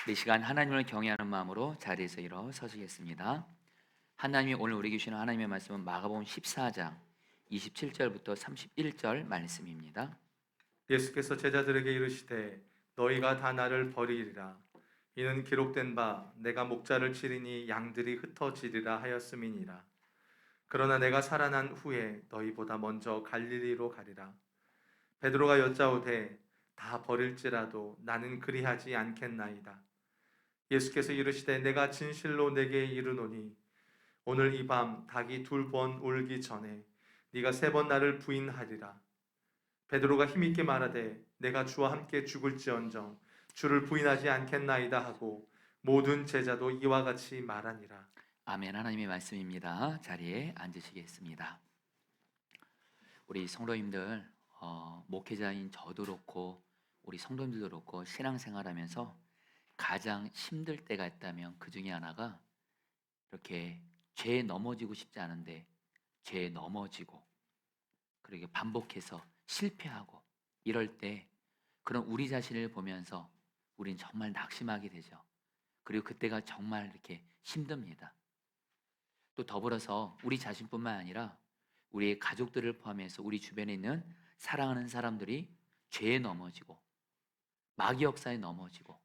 이 시간 하나님을 경외하는 마음으로 자리에서 일어서시겠습니다. 하나님이 오늘 우리에게 주시는 하나님의 말씀은 마가복음 14장 27절부터 31절 말씀입니다. 예수께서 제자들에게 이르시되 너희가 다 나를 버리리라. 이는 기록된 바 내가 목자를 치리니 양들이 흩어지리라 하였음이니라. 그러나 내가 살아난 후에 너희보다 먼저 갈릴리로 가리라. 베드로가 여짜오되 다 버릴지라도 나는 그리하지 않겠나이다. 예수께서 이르시되 내가 진실로 내게 이르노니 오늘 이 밤 닭이 2번 울기 전에 네가 3번 나를 부인하리라. 베드로가 힘있게 말하되 내가 주와 함께 죽을지언정 주를 부인하지 않겠나이다 하고 모든 제자도 이와 같이 말하니라. 아멘. 하나님의 말씀입니다. 자리에 앉으시겠습니다. 우리 성도님들, 목회자인 저도 그렇고 우리 성도님들도 그렇고 신앙생활하면서 가장 힘들 때가 있다면 그 중에 하나가 이렇게 죄에 넘어지고 싶지 않은데 죄에 넘어지고, 그리고 반복해서 실패하고 이럴 때 그런 우리 자신을 보면서 우린 정말 낙심하게 되죠. 그리고 그때가 정말 이렇게 힘듭니다. 또 더불어서 우리 자신뿐만 아니라 우리의 가족들을 포함해서 우리 주변에 있는 사랑하는 사람들이 죄에 넘어지고 마귀 역사에 넘어지고,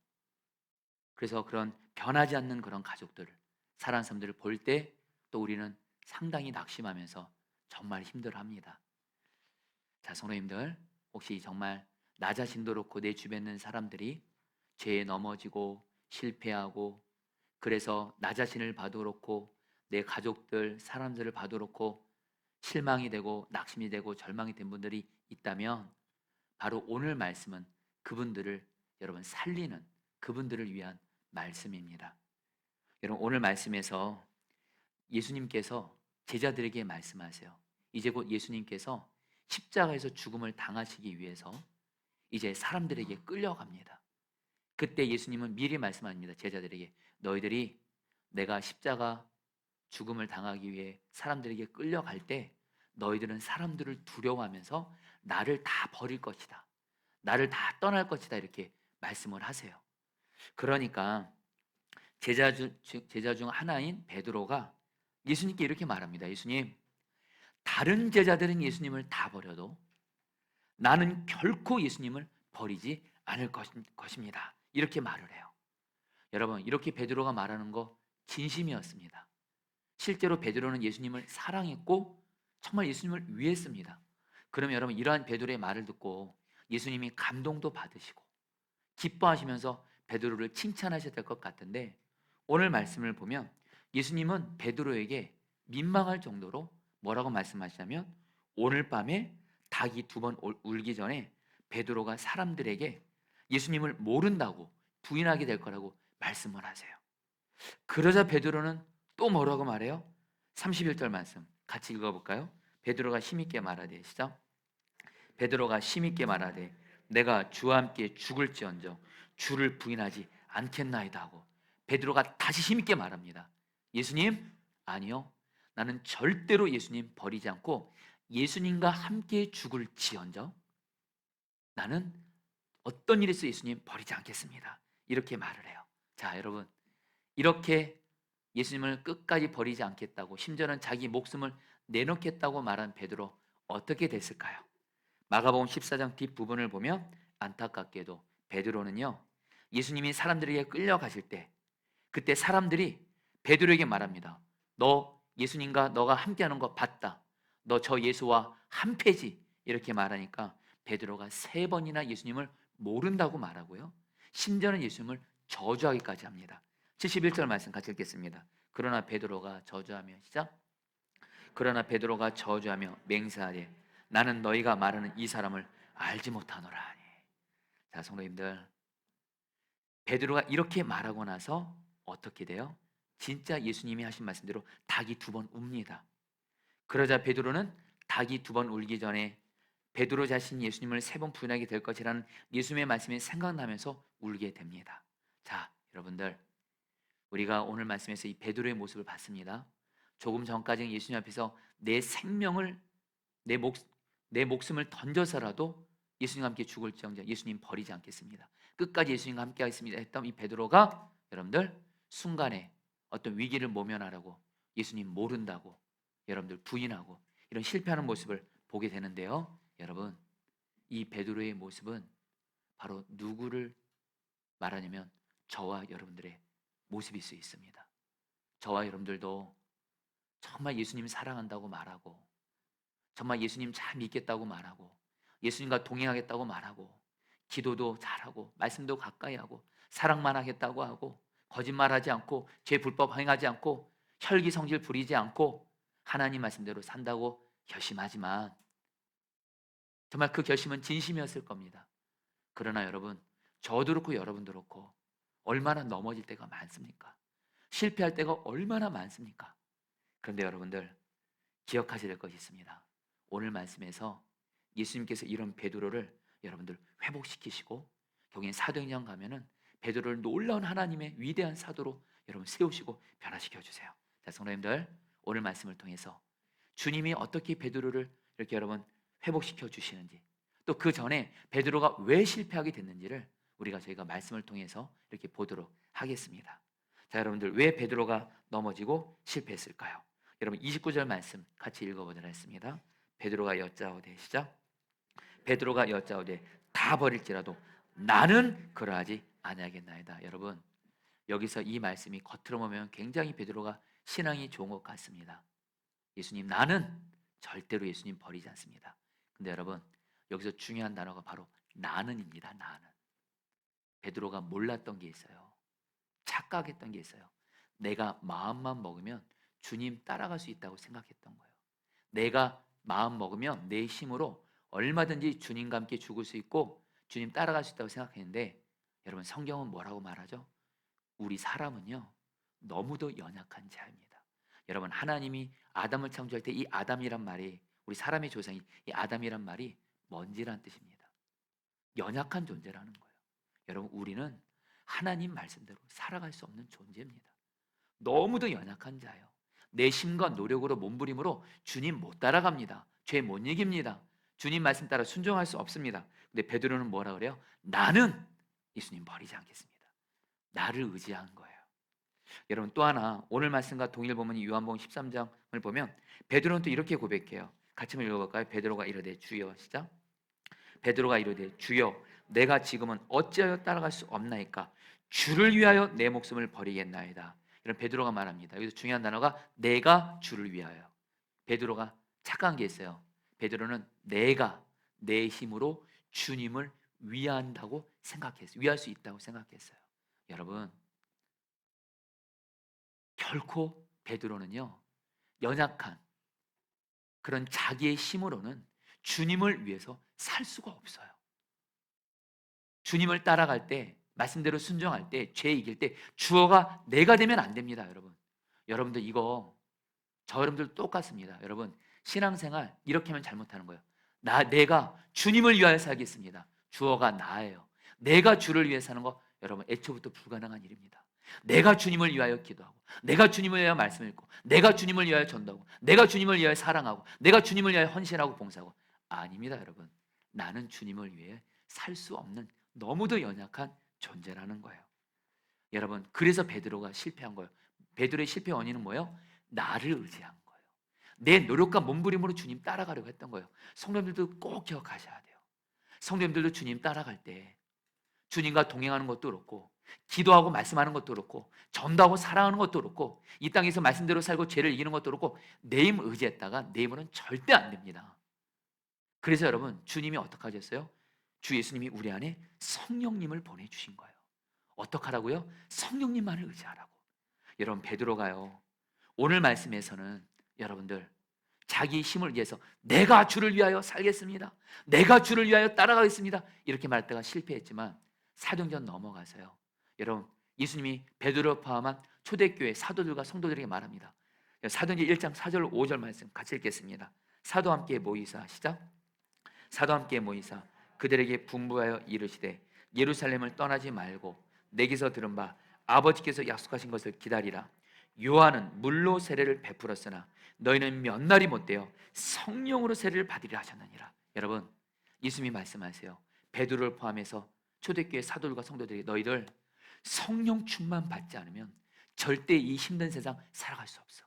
그래서 그런 변하지 않는 그런 가족들을, 사랑하는 사람들을 볼 때 또 우리는 상당히 낙심하면서 정말 힘들어합니다. 자, 성도님들, 혹시 정말 나 자신도 그렇고 내 주변에 있는 사람들이 죄에 넘어지고 실패하고, 그래서 나 자신을 봐도 그렇고 내 가족들, 사람들을 봐도 그렇고 실망이 되고 낙심이 되고 절망이 된 분들이 있다면, 바로 오늘 말씀은 그분들을 여러분 살리는, 그분들을 위한 말씀입니다. 여러분, 오늘 말씀에서 예수님께서 제자들에게 말씀하세요. 이제 곧 예수님께서 십자가에서 죽음을 당하시기 위해서 이제 사람들에게 끌려갑니다. 그때 예수님은 미리 말씀합니다. 제자들에게, 너희들이 내가 십자가 죽음을 당하기 위해 사람들에게 끌려갈 때 너희들은 사람들을 두려워하면서 나를 다 버릴 것이다, 나를 다 떠날 것이다, 이렇게 말씀을 하세요. 그러니까 제자 중 하나인 베드로가 예수님께 이렇게 말합니다. 예수님, 다른 제자들은 예수님을 다 버려도 나는 결코 예수님을 버리지 않을 것입니다. 이렇게 말을 해요. 여러분, 이렇게 베드로가 말하는 거 진심이었습니다. 실제로 베드로는 예수님을 사랑했고 정말 예수님을 위했습니다. 그러면 여러분, 이러한 베드로의 말을 듣고 예수님이 감동도 받으시고 기뻐하시면서 베드로를 칭찬하셔야 될 것 같은데, 오늘 말씀을 보면 예수님은 베드로에게 민망할 정도로 뭐라고 말씀하시냐면, 오늘 밤에 닭이 2번 울기 전에 베드로가 사람들에게 예수님을 모른다고 부인하게 될 거라고 말씀을 하세요. 그러자 베드로는 또 뭐라고 말해요? 31절 말씀 같이 읽어볼까요? 베드로가 힘있게 말하되, 시작. 베드로가 힘있게 말하되 내가 주와 함께 죽을지언정 주를 부인하지 않겠나이다 하고, 베드로가 다시 힘있게 말합니다. 예수님, 아니요, 나는 절대로 예수님 버리지 않고 예수님과 함께 죽을지언정 나는 어떤 일에서 예수님 버리지 않겠습니다, 이렇게 말을 해요. 자, 여러분, 이렇게 예수님을 끝까지 버리지 않겠다고, 심지어는 자기 목숨을 내놓겠다고 말한 베드로, 어떻게 됐을까요? 마가복음 14장 뒷부분을 보면 안타깝게도 베드로는요, 예수님이 사람들에게 끌려가실 때 그때 사람들이 베드로에게 말합니다. 너 예수님과 너가 함께하는 거 봤다, 너 저 예수와 한패지, 이렇게 말하니까 베드로가 3번이나 예수님을 모른다고 말하고요, 심지어는 예수님을 저주하기까지 합니다. 71절 말씀 같이 읽겠습니다. 그러나 베드로가 저주하며, 시작. 그러나 베드로가 저주하며 맹세하되 나는 너희가 말하는 이 사람을 알지 못하노라 하니. 자, 성도님들, 베드로가 이렇게 말하고 나서 어떻게 돼요? 진짜 예수님이 하신 말씀대로 닭이 2번 웁니다. 그러자 베드로는 닭이 2번 울기 전에 베드로 자신이 예수님을 3번 부인하게 될 것이라는 예수님의 말씀이 생각나면서 울게 됩니다. 자, 여러분들, 우리가 오늘 말씀에서 이 베드로의 모습을 봤습니다. 조금 전까지는 예수님 앞에서 내 생명을, 내, 목, 내 목숨을 던져서라도 예수님과 함께 죽을지언정 예수님 버리지 않겠습니다, 끝까지 예수님과 함께 하겠습니다 했던 이 베드로가 여러분들 순간에 어떤 위기를 모면하라고 예수님 모른다고 여러분들 부인하고 이런 실패하는 모습을 보게 되는데요. 여러분, 이 베드로의 모습은 바로 누구를 말하냐면 저와 여러분들의 모습일 수 있습니다. 저와 여러분들도 정말 예수님 사랑한다고 말하고 정말 예수님 잘 믿겠다고 말하고 예수님과 동행하겠다고 말하고 기도도 잘하고 말씀도 가까이 하고 사랑만 하겠다고 하고 거짓말하지 않고 죄 불법 행하지 않고 혈기 성질 부리지 않고 하나님 말씀대로 산다고 결심하지만 정말 그 결심은 진심이었을 겁니다. 그러나 여러분, 저도 그렇고 여러분도 그렇고 얼마나 넘어질 때가 많습니까? 실패할 때가 얼마나 많습니까? 그런데 여러분들 기억하셔야 될 것이 있습니다. 오늘 말씀에서 예수님께서 이런 베드로를 여러분들 회복시키시고 경인 사도행전 가면은 베드로를 놀라운 하나님의 위대한 사도로 여러분 세우시고 변화시켜 주세요. 자, 성도님들 오늘 말씀을 통해서 주님이 어떻게 베드로를 이렇게 여러분 회복시켜 주시는지 또 그 전에 베드로가 왜 실패하게 됐는지를 저희가 말씀을 통해서 이렇게 보도록 하겠습니다. 자, 여러분들 왜 베드로가 넘어지고 실패했을까요? 여러분 29절 말씀 같이 읽어보도록 하겠습니다. 베드로가 여짜오되 시작. 베드로가 여짜오되 다 버릴지라도 나는 그러하지 아니하겠나이다. 여러분 여기서 이 말씀이 겉으로 보면 굉장히 베드로가 신앙이 좋은 것 같습니다. 예수님 나는 절대로 예수님 버리지 않습니다. 근데 여러분 여기서 중요한 단어가 바로 나는입니다. 나는. 베드로가 몰랐던 게 있어요. 착각했던 게 있어요. 내가 마음만 먹으면 주님 따라갈 수 있다고 생각했던 거예요. 내가 마음 먹으면 내 힘으로 얼마든지 주님과 함께 죽을 수 있고 주님 따라갈 수 있다고 생각했는데 여러분 성경은 뭐라고 말하죠? 우리 사람은요 너무도 연약한 자입니다. 여러분 하나님이 아담을 창조할 때 이 아담이란 말이 우리 사람의 조상이 이 아담이란 말이 먼지란 뜻입니다. 연약한 존재라는 거예요. 여러분 우리는 하나님 말씀대로 살아갈 수 없는 존재입니다. 너무도 연약한 자예요. 내 힘과 노력으로 몸부림으로 주님 못 따라갑니다. 죄 못 이깁니다. 주님 말씀 따라 순종할 수 없습니다. 근데 베드로는 뭐라 그래요? 나는 예수님 버리지 않겠습니다. 나를 의지한 거예요. 여러분 또 하나 오늘 말씀과 동일 본문 요한복음 13장을 보면 베드로는 또 이렇게 고백해요. 같이 한번 읽어볼까요? 베드로가 이르되 주여 시작. 베드로가 이르되 주여 내가 지금은 어찌하여 따라갈 수 없나이까? 주를 위하여 내 목숨을 버리겠나이다. 이런 베드로가 말합니다. 여기서 중요한 단어가 내가 주를 위하여. 베드로가 착각한 게 있어요. 베드로는 내가 내 힘으로 주님을 위한다고 생각했어요. 위할 수 있다고 생각했어요. 여러분 결코 베드로는요 연약한 그런 자기의 힘으로는 주님을 위해서 살 수가 없어요. 주님을 따라갈 때 말씀대로 순종할 때 죄 이길 때 주어가 내가 되면 안 됩니다. 여러분들 이거 저 여러분들 똑같습니다. 여러분 신앙생활 이렇게 하면 잘못하는 거예요. 내가 주님을 위하여 살겠습니다. 주어가 나예요. 내가 주를 위해 사는 거 여러분 애초부터 불가능한 일입니다. 내가 주님을 위하여 기도하고 내가 주님을 위하여 말씀 읽고 내가 주님을 위하여 전도하고 내가 주님을 위하여 사랑하고 내가 주님을 위하여 헌신하고 봉사하고 아닙니다. 여러분 나는 주님을 위해 살 수 없는 너무도 연약한 존재라는 거예요. 여러분 그래서 베드로가 실패한 거예요. 베드로의 실패 원인은 뭐예요? 나를 의지한 거예요. 내 노력과 몸부림으로 주님 따라가려고 했던 거예요. 성도님들도 꼭 기억하셔야 돼요. 성도님들도 주님 따라갈 때 주님과 동행하는 것도 그렇고 기도하고 말씀하는 것도 그렇고 전도하고 사랑하는 것도 그렇고 이 땅에서 말씀대로 살고 죄를 이기는 것도 그렇고 내 힘 의지했다가 내 힘으로는 절대 안 됩니다. 그래서 여러분 주님이 어떻게 하셨어요? 주 예수님이 우리 안에 성령님을 보내주신 거예요. 어떻게 하라고요? 성령님만을 의지하라고. 여러분 베드로가요 오늘 말씀에서는 여러분들 자기 힘을 위해서 내가 주를 위하여 살겠습니다. 내가 주를 위하여 따라가겠습니다. 이렇게 말할 때가 실패했지만 사도행전 넘어가서요. 여러분 예수님이 베드로 포함한 초대교회 사도들과 성도들에게 말합니다. 사도행전 1장 4절 5절 말씀 같이 읽겠습니다. 사도 함께 모이사 시작. 사도 함께 모이사 그들에게 분부하여 이르시되 예루살렘을 떠나지 말고 내게서 들은 바 아버지께서 약속하신 것을 기다리라. 요한은 물로 세례를 베풀었으나 너희는 몇 날이 못되어 성령으로 세례를 받으리라 하셨느니라. 여러분 예수님이 말씀하세요. 베드로를 포함해서 초대교회 사도들과 성도들이 너희들 성령 충만 받지 않으면 절대 이 힘든 세상 살아갈 수 없어.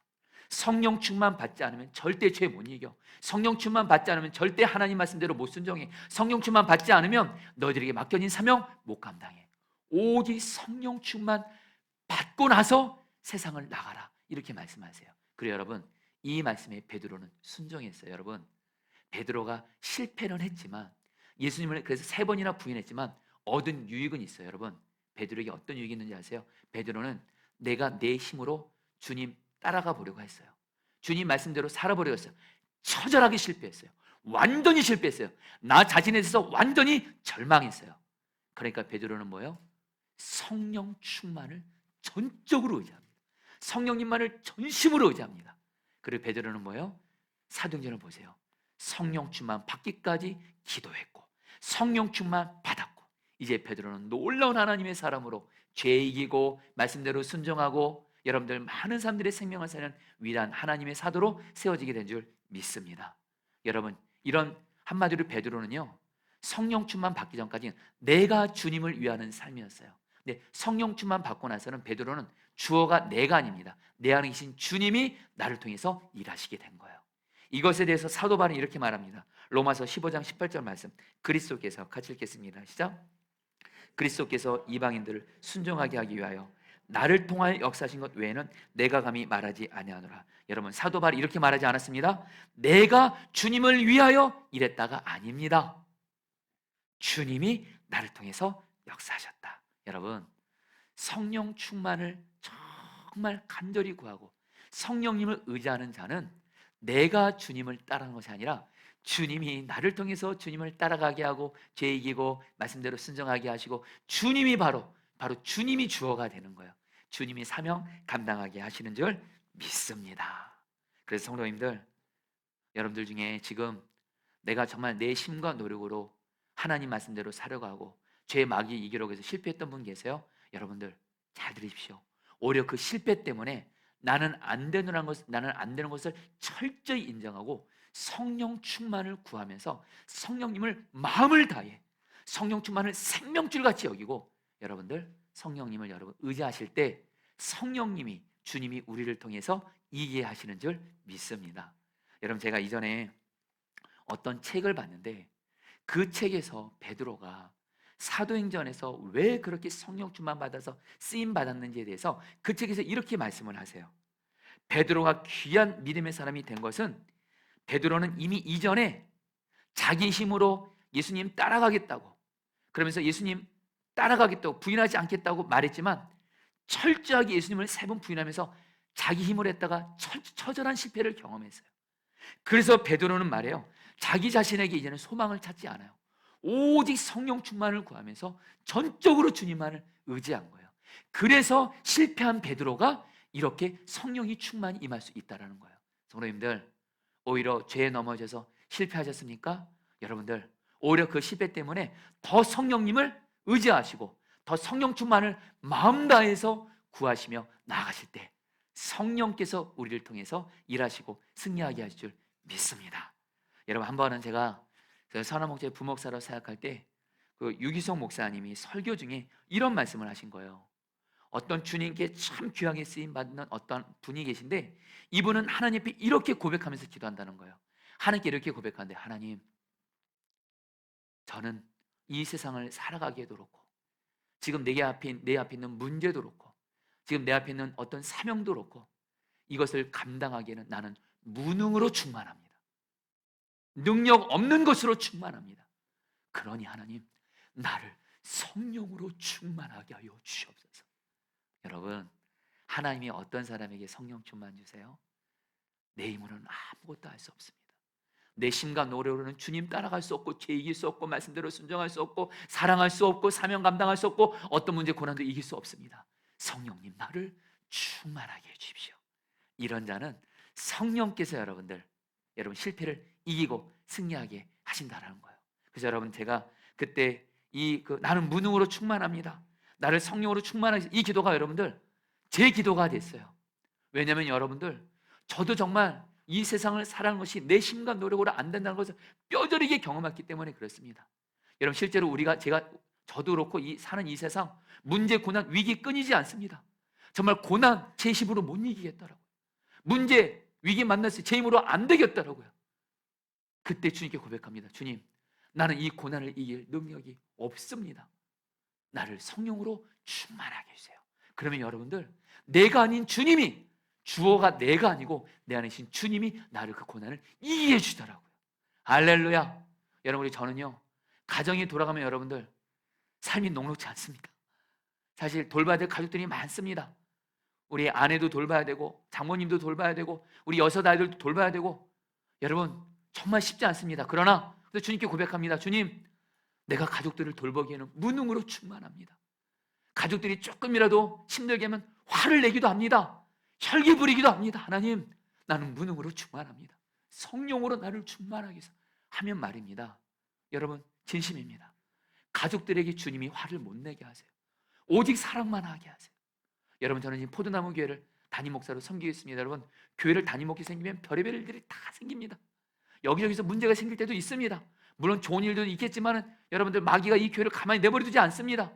성령 충만 받지 않으면 절대 죄 못 이겨. 성령 충만 받지 않으면 절대 하나님 말씀대로 못 순종해. 성령 충만 받지 않으면 너희들에게 맡겨진 사명 못 감당해. 오직 성령 충만 받고 나서 세상을 나가라, 이렇게 말씀하세요. 그리고 여러분, 이 말씀에 베드로는 순종했어요. 여러분, 베드로가 실패는 했지만, 예수님을 그래서 3번이나 부인했지만 얻은 유익은 있어요. 여러분, 베드로에게 어떤 유익이 있는지 아세요? 베드로는 내가 내 힘으로 주님 따라가 보려고 했어요. 주님 말씀대로 살아보려고 했어요. 처절하게 실패했어요. 완전히 실패했어요. 나 자신에 대해서 완전히 절망했어요. 그러니까 베드로는 뭐예요? 성령 충만을 전적으로 의지합니다. 성령님만을 전심으로 의지합니다. 그리고 베드로는 뭐예요? 사도행전을 보세요. 성령 충만 받기까지 기도했고 성령 충만 받았고, 이제 베드로는 놀라운 하나님의 사람으로 죄 이기고 말씀대로 순종하고 여러분들 많은 사람들의 생명을 사는 위대한 하나님의 사도로 세워지게 된 줄 믿습니다. 여러분, 이런 한마디로 베드로는요, 성령 충만 받기 전까지는 내가 주님을 위하는 삶이었어요. 근데 성령 충만 받고 나서는 베드로는 주어가 내가 아닙니다. 내 안에 계신 주님이 나를 통해서 일하시게 된 거예요. 이것에 대해서 사도 바울은 이렇게 말합니다. 로마서 15장 18절 말씀, 그리스도께서 같이 읽겠습니다. 시작. 그리스도께서 이방인들을 순종하게 하기 위하여 나를 통하여 역사하신 것 외에는 내가 감히 말하지 아니하노라. 여러분, 사도 바울이 이렇게 말하지 않았습니다. 내가 주님을 위하여 일했다가 아닙니다. 주님이 나를 통해서 역사하셨다. 여러분, 성령 충만을 정말 간절히 구하고 성령님을 의지하는 자는 내가 주님을 따르는 것이 아니라 주님이 나를 통해서 주님을 따라가게 하고 죄 이기고 말씀대로 순종하게 하시고 주님이 바로 주님이 주어가 되는 거예요. 주님이 사명 감당하게 하시는 줄 믿습니다. 그래서 성도님들, 여러분들 중에 지금 내가 정말 내 힘과 노력으로 하나님 말씀대로 살려고 하고 죄의 마귀 이기려고 해서 실패했던 분 계세요? 여러분들 잘 들으십시오. 오히려 그 실패 때문에 나는 안 되는 것을 철저히 인정하고 성령 충만을 구하면서 성령님을 마음을 다해 성령 충만을 생명줄 같이 여기고, 여러분들 성령님을 여러분 의지하실 때 성령님이 주님이 우리를 통해서 이기게 하시는 줄 믿습니다. 여러분, 제가 이전에 어떤 책을 봤는데 그 책에서 베드로가 사도행전에서 왜 그렇게 성령 충만 받아서 쓰임 받았는지에 대해서 그 책에서 이렇게 말씀을 하세요. 베드로가 귀한 믿음의 사람이 된 것은 베드로는 이미 이전에 자기 힘으로 예수님 따라가겠다고, 그러면서 예수님 따라가겠다고 부인하지 않겠다고 말했지만 철저하게 예수님을 3번 부인하면서 자기 힘으로 했다가 처절한 실패를 경험했어요. 그래서 베드로는 말해요. 자기 자신에게 이제는 소망을 찾지 않아요. 오직 성령 충만을 구하면서 전적으로 주님만을 의지한 거예요. 그래서 실패한 베드로가 이렇게 성령이 충만히 임할 수 있다는 거예요. 성도님들, 오히려 죄에 넘어져서 실패하셨습니까? 여러분들, 오히려 그 실패 때문에 더 성령님을 의지하시고 더 성령 충만을 마음 다해서 구하시며 나아가실 때 성령께서 우리를 통해서 일하시고 승리하게 하실 줄 믿습니다. 여러분, 한 번은 제가 선한 목자의 부목사로 사역할 때 그 유기성 목사님이 설교 중에 이런 말씀을 하신 거예요. 어떤 주님께 참 귀하게 쓰임 받는 어떤 분이 계신데 이분은 하나님 앞에 이렇게 고백하면서 기도한다는 거예요. 하나님께 이렇게 고백하는데, 하나님, 저는 이 세상을 살아가기에도 그렇고 지금 내 앞에 있는 문제도 그렇고 지금 내 앞에 있는 어떤 사명도 그렇고 이것을 감당하기에는 나는 무능으로 충만합니다. 능력 없는 것으로 충만합니다. 그러니 하나님, 나를 성령으로 충만하게 하여 주시옵소서. 여러분, 하나님이 어떤 사람에게 성령 충만 주세요? 내 힘으로는 아무것도 할 수 없습니다. 내 힘과 노력으로는 주님 따라갈 수 없고 죄 이길 수 없고 말씀대로 순종할 수 없고 사랑할 수 없고 사명 감당할 수 없고 어떤 문제 고난도 이길 수 없습니다. 성령님, 나를 충만하게 해주십시오. 이런 자는 성령께서 여러분 실패를 이기고 승리하게 하신다라는 거예요. 그래서 여러분, 제가 그때 나는 무능으로 충만합니다, 나를 성령으로 충만하게, 이 기도가 여러분들 제 기도가 됐어요. 왜냐하면 여러분들, 저도 정말 이 세상을 살아가는 것이 내 힘과 노력으로 안 된다는 것을 뼈저리게 경험했기 때문에 그렇습니다. 여러분, 실제로 제가 저도 그렇고 사는 이 세상 문제, 고난, 위기 끊이지 않습니다. 정말 고난 제 힘으로 못 이기겠더라고요. 문제, 위기 만났을 때 제 힘으로 안 되겠더라고요. 그때 주님께 고백합니다. 주님, 나는 이 고난을 이길 능력이 없습니다. 나를 성령으로 충만하게 해주세요. 그러면 여러분들, 내가 아닌 주님이, 주어가 내가 아니고 내 안에 계신 주님이 나를 그 고난을 이기게 해주더라고요. 할렐루야. 여러분, 저는요, 가정이 돌아가면 여러분들 삶이 녹록지 않습니다. 사실 돌봐야 될 가족들이 많습니다. 우리 아내도 돌봐야 되고 장모님도 돌봐야 되고 우리 여섯 아이들도 돌봐야 되고, 여러분 정말 쉽지 않습니다. 그러나 주님께 고백합니다. 주님, 내가 가족들을 돌보기에는 무능으로 충만합니다. 가족들이 조금이라도 힘들게 하면 화를 내기도 합니다. 혈기 부리기도 합니다. 하나님, 나는 무능으로 충만합니다. 성령으로 나를 충만하게 해서 하면 말입니다. 여러분, 진심입니다. 가족들에게 주님이 화를 못 내게 하세요. 오직 사랑만 하게 하세요. 여러분, 저는 지금 포도나무 교회를 담임 목사로 섬기고 있습니다. 여러분, 교회를 담임 목사 생기면 별의별 일들이 다 생깁니다. 여기저기서 문제가 생길 때도 있습니다. 물론 좋은 일도 있겠지만 여러분들, 마귀가 이 교회를 가만히 내버려두지 않습니다.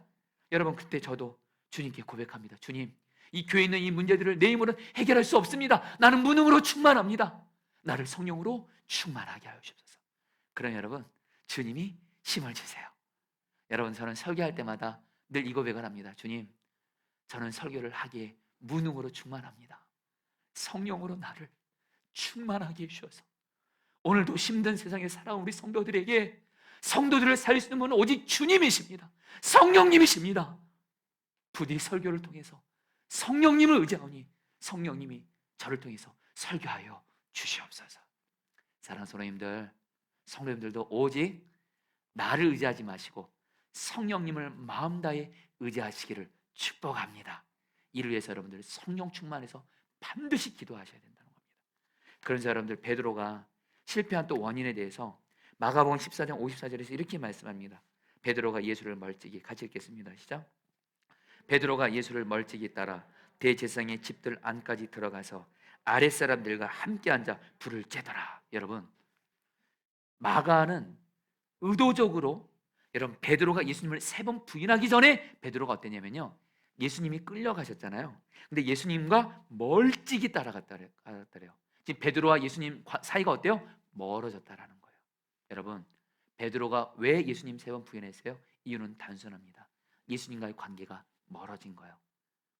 여러분, 그때 저도 주님께 고백합니다. 주님, 이 교회에 있는 이 문제들을 내 힘으로는 해결할 수 없습니다. 나는 무능으로 충만합니다. 나를 성령으로 충만하게 하여 주옵소서. 그럼 여러분, 주님이 힘을 주세요. 여러분, 저는 설교할 때마다 늘 이 고백을 합니다. 주님, 저는 설교를 하기에 무능으로 충만합니다. 성령으로 나를 충만하게 해주셔서 오늘도 힘든 세상에 살아온 우리 성도들에게, 성도들을 살릴 수 있는 분은 오직 주님이십니다. 성령님이십니다. 부디 설교를 통해서 성령님을 의지하오니 성령님이 저를 통해서 설교하여 주시옵소서. 사랑하는 성도님들, 성도님들도 오직 나를 의지하지 마시고 성령님을 마음 다해 의지하시기를 축복합니다. 이를 위해서 여러분들 성령 충만해서 반드시 기도하셔야 된다는 겁니다. 그래서 여러분들, 베드로가 실패한 또 원인에 대해서 마가복음 14장 54절에서 이렇게 말씀합니다. 베드로가 예수를 멀찍이, 같이 읽겠습니다. 시작. 베드로가 예수를 멀찍이 따라 대제사장의 집들 안까지 들어가서 아랫사람들과 함께 앉아 불을 쬐더라. 여러분, 마가는 의도적으로, 여러분, 베드로가 예수님을 3번 부인하기 전에 베드로가 어땠냐면요, 예수님이 끌려가셨잖아요. 근데 예수님과 멀찍이 따라갔다래요. 지금 베드로와 예수님 사이가 어때요? 멀어졌다라는 거예요. 여러분, 베드로가 왜 예수님 3번 부인했어요? 이유는 단순합니다. 예수님과의 관계가 멀어진 거예요.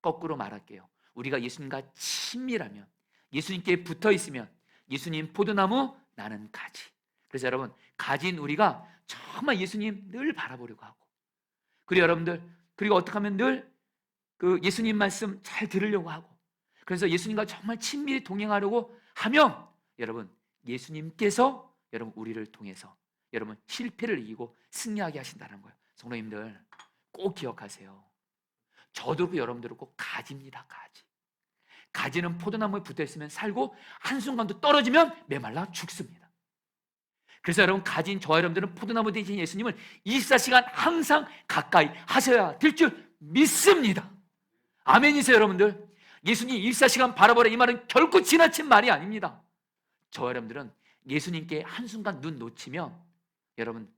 거꾸로 말할게요. 우리가 예수님과 친밀하면, 예수님께 붙어 있으면 예수님 포도나무, 나는 가지. 그래서 여러분, 가진 우리가 정말 예수님 늘 바라보려고 하고, 그리고 여러분들, 그리고 어떻게 하면 늘 그 예수님 말씀 잘 들으려고 하고, 그래서 예수님과 정말 친밀히 동행하려고 하면 여러분, 예수님께서 여러분 우리를 통해서 여러분 실패를 이기고 승리하게 하신다는 거예요. 성도님들, 꼭 기억하세요. 저도 그렇고 여러분들도 꼭 가지입니다. 가지. 가지는 포도나무에 붙어 있으면 살고 한순간도 떨어지면 메말라 죽습니다. 그래서 여러분, 가진 저와 여러분들은 포도나무 되신 예수님을 24시간 항상 가까이 하셔야 될 줄 믿습니다. 아멘이세요, 여러분들? 예수님 24시간 바라보라, 이 말은 결코 지나친 말이 아닙니다. 저와 여러분들은 예수님께 한순간 눈 놓치면, 여러분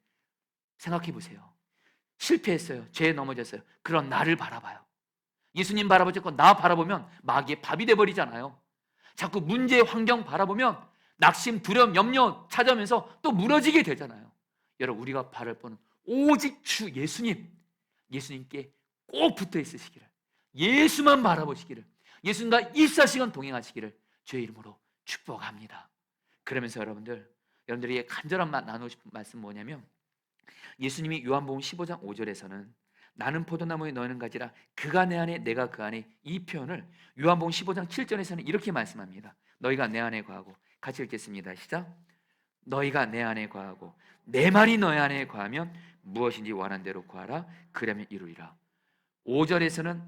생각해 보세요. 실패했어요. 죄에 넘어졌어요. 그런 나를 바라봐요. 예수님 바라보지 않고 나 바라보면 마귀의 밥이 돼버리잖아요. 자꾸 문제, 환경 바라보면 낙심, 두려움, 염려 찾아오면서 또 무너지게 되잖아요. 여러분, 우리가 바랄 바는 오직 주 예수님, 예수님께 꼭 붙어 있으시기를, 예수만 바라보시기를, 예수님과 24시간 동행하시기를 주의 이름으로 축복합니다. 그러면서 여러분들이 간절한 나누고 싶은 말씀 뭐냐면, 예수님이 요한복음 15장 5절에서는 나는 포도나무에 너희는 가지라, 그가 내 안에 내가 그 안에, 이 표현을 요한복음 15장 7절에서는 이렇게 말씀합니다. 너희가 내 안에 거하고, 같이 읽겠습니다. 시작. 너희가 내 안에 거하고 내 말이 너희 안에 거하면 무엇인지 원하는 대로 구하라, 그러면 이루리라. 5절에서는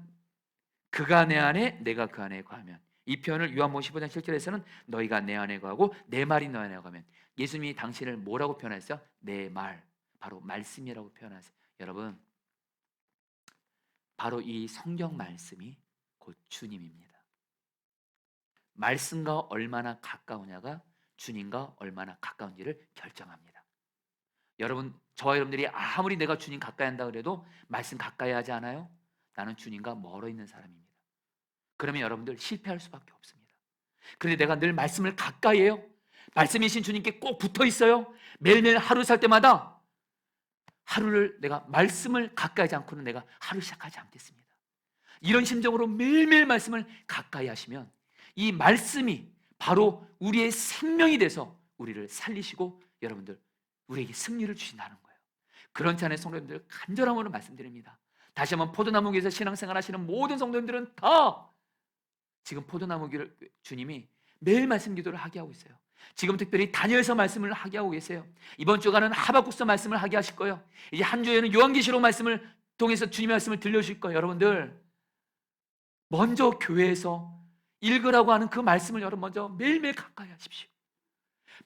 그가 내 안에 내가 그 안에 거하면, 이 표현을 요한복음 15장 7절에서는 너희가 내 안에 거하고 내 말이 너희 안에 거하면, 예수님이 당신을 뭐라고 표현했어요? 내 말, 바로 말씀이라고 표현하세요. 여러분, 바로 이 성경 말씀이 곧 주님입니다. 말씀과 얼마나 가까우냐가 주님과 얼마나 가까운지를 결정합니다. 여러분, 저와 여러분들이 아무리 내가 주님 가까이 한다 그래도 말씀 가까이 하지 않아요? 나는 주님과 멀어 있는 사람입니다. 그러면 여러분들 실패할 수밖에 없습니다. 그런데 내가 늘 말씀을 가까이 해요. 말씀이신 주님께 꼭 붙어 있어요. 매일매일 하루 살 때마다 하루를 내가 말씀을 가까이 하지 않고는 내가 하루 시작하지 않겠습니다. 이런 심정으로 매일매일 말씀을 가까이 하시면 이 말씀이 바로 우리의 생명이 돼서 우리를 살리시고 여러분들 우리에게 승리를 주신다는 거예요. 그런 안에 성도님들 간절함으로 말씀드립니다. 다시 한번 포도나무 교회에서 신앙생활 하시는 모든 성도님들은 다 지금 포도나무 교회를 주님이 매일 말씀 기도를 하게 하고 있어요. 지금 특별히 다니엘서 말씀을 하게 하고 계세요. 이번 주간은 하박국서 말씀을 하게 하실 거예요. 이제 한 주에는 요한계시록 말씀을 통해서 주님의 말씀을 들려주실 거예요. 여러분들 먼저 교회에서 읽으라고 하는 그 말씀을 여러분 먼저 매일매일 가까이 하십시오.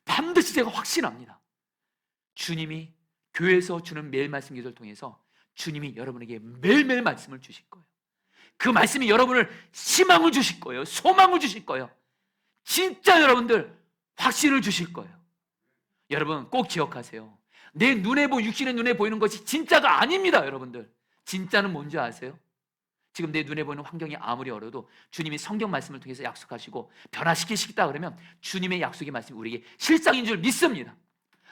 반드시 제가 확신합니다. 주님이 교회에서 주는 매일 말씀 기도를 통해서 주님이 여러분에게 매일매일 말씀을 주실 거예요. 그 말씀이 여러분을 희망을 주실 거예요. 소망을 주실 거예요. 진짜 여러분들 확신을 주실 거예요. 여러분 꼭 기억하세요. 내 눈에 육신의 눈에 보이는 것이 진짜가 아닙니다. 여러분들 진짜는 뭔지 아세요? 지금 내 눈에 보이는 환경이 아무리 어려도 주님이 성경 말씀을 통해서 약속하시고 변화시키시겠다 그러면 주님의 약속의 말씀이 우리에게 실상인 줄 믿습니다.